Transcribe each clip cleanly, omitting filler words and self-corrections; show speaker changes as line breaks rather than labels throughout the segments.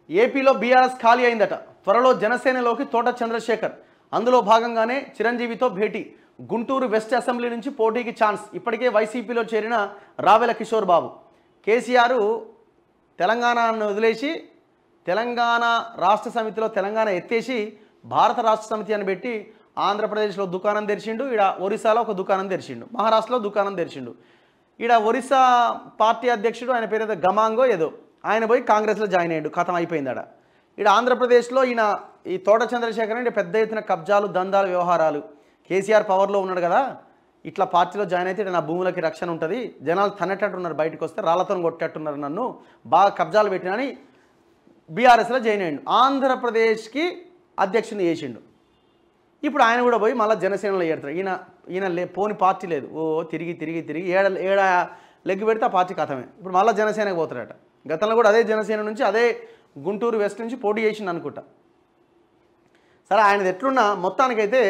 ఏపీలో బీఆర్ఎస్ ఖాళీ అయిందట. త్వరలో జనసేనలోకి తోట చంద్రశేఖర్. అందులో భాగంగానే చిరంజీవితో భేటీ. గుంటూరు వెస్ట్ అసెంబ్లీ నుంచి పోటీకి ఛాన్స్. ఇప్పటికే వైసీపీలో చేరిన రావెల కిషోర్ బాబు. కేసీఆర్ తెలంగాణను వదిలేసి తెలంగాణ రాష్ట్ర సమితిలో తెలంగాణ ఎత్తేసి భారత రాష్ట్ర సమితి అని పెట్టి ఆంధ్రప్రదేశ్లో దుకాణం తెరిచిండు, ఈడ ఒరిస్సాలో ఒక దుకాణం తెరిచిండు, మహారాష్ట్రలో దుకాణం తెరిచిండు. ఈడ ఒరిస్సా పార్టీ అధ్యక్షుడు ఆయన పేరు ఏదో గమాంగో ఏదో, ఆయన పోయి కాంగ్రెస్లో జాయిన్ అయ్యాడు, కథం అయిపోయిందాడ. ఈడ ఆంధ్రప్రదేశ్లో ఈ తోట చంద్రశేఖర్ అంటే పెద్ద ఎత్తున కబ్జాలు దందాలు వ్యవహారాలు. కేసీఆర్ పవర్లో ఉన్నాడు కదా, ఇట్లా పార్టీలో జాయిన్ అయితే నా భూములకి రక్షణ ఉంటుంది, జనాలు తన్నట్టున్నారు, బయటకు వస్తే రాళ్లతో కొట్టేట్టున్నారు, నన్ను బాగా కబ్జాలు పెట్టినని బీఆర్ఎస్లో జాయిన్ అయ్యిండు. ఆంధ్రప్రదేశ్కి అధ్యక్షుని చేసిండు. ఇప్పుడు ఆయన కూడా పోయి మళ్ళీ జనసేనలో చేరుతాడు. ఈయన పోని పార్టీ లేదు. తిరిగి ఏడ లెగ్ పెడితే ఆ పార్టీ కథమే. ఇప్పుడు మళ్ళీ జనసేనకు పోతాడట. గతంలో కూడా అదే జనసేన నుంచి అదే గుంటూరు వెస్ట్ నుంచి పోటీ చేసిండు అనుకుంటా. సరే, ఆయనది ఎట్లున్నా మొత్తానికైతే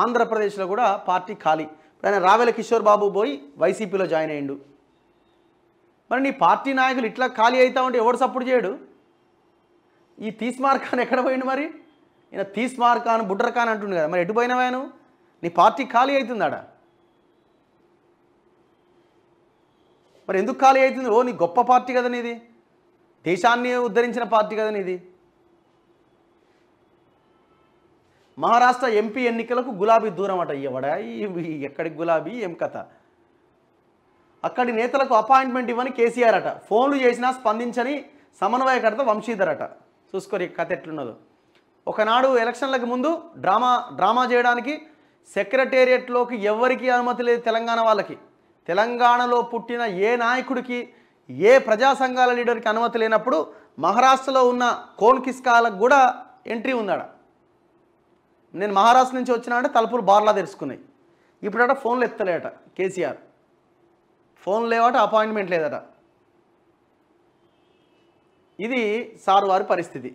ఆంధ్రప్రదేశ్లో కూడా పార్టీ ఖాళీ. ఇప్పుడు ఆయన రావెల కిషోర్ బాబు పోయి వైసీపీలో జాయిన్ అయ్యిండు. మరి నీ పార్టీ నాయకులు ఇట్లా ఖాళీ అవుతా ఉంటే ఎవడు సపోర్ట్ చేయడు? ఈ తీస్మార్ ఖాన్ ఎక్కడ పోయిండు? మరి ఈయన తీస్మార్ ఖాన్ బుడ్ర ఖాన్ అంటుండు కదా, మరి ఎటు పోయినవా నువ్వు? నీ పార్టీ ఖాళీ అవుతుందాడ. మరి ఎందుకు ఖాళీ అవుతుంది? నీ గొప్ప పార్టీ కదా నీది, దేశాన్ని ఉద్ధరించిన పార్టీ కదా నీది. మహారాష్ట్ర ఎంపీ ఎన్నికలకు గులాబీ దూరం అట. ఇవ్వడా ఎక్కడికి గులాబీ, ఏం కథ? అక్కడి నేతలకు అపాయింట్మెంట్ ఇవ్వని కేసీఆర్ అట. ఫోన్లు చేసినా స్పందించని సమన్వయకర్త వంశీధర్ అట. చూసుకోరు కథ ఎట్లున్నదో. ఒకనాడు ఎలక్షన్లకు ముందు డ్రామా చేయడానికి సెక్రటేరియట్లోకి ఎవరికి అనుమతి లేదు తెలంగాణ వాళ్ళకి. తెలంగాణలో పుట్టిన ఏ నాయకుడికి, ఏ ప్రజా సంఘాల లీడర్కి అనుమతి లేనప్పుడు మహారాష్ట్రలో ఉన్న కోన్ కిస్కాలకు కూడా ఎంట్రీ ఉందాడ. నేను మహారాష్ట్ర నుంచి వచ్చినా అంటే తలుపులు బార్లా తెరుచుకున్నాయి. ఇప్పుడట ఫోన్లు ఎత్తలేట కేసీఆర్. ఫోన్ లేవట, అపాయింట్మెంట్ లేదట. ఇది సారు వారి పరిస్థితి.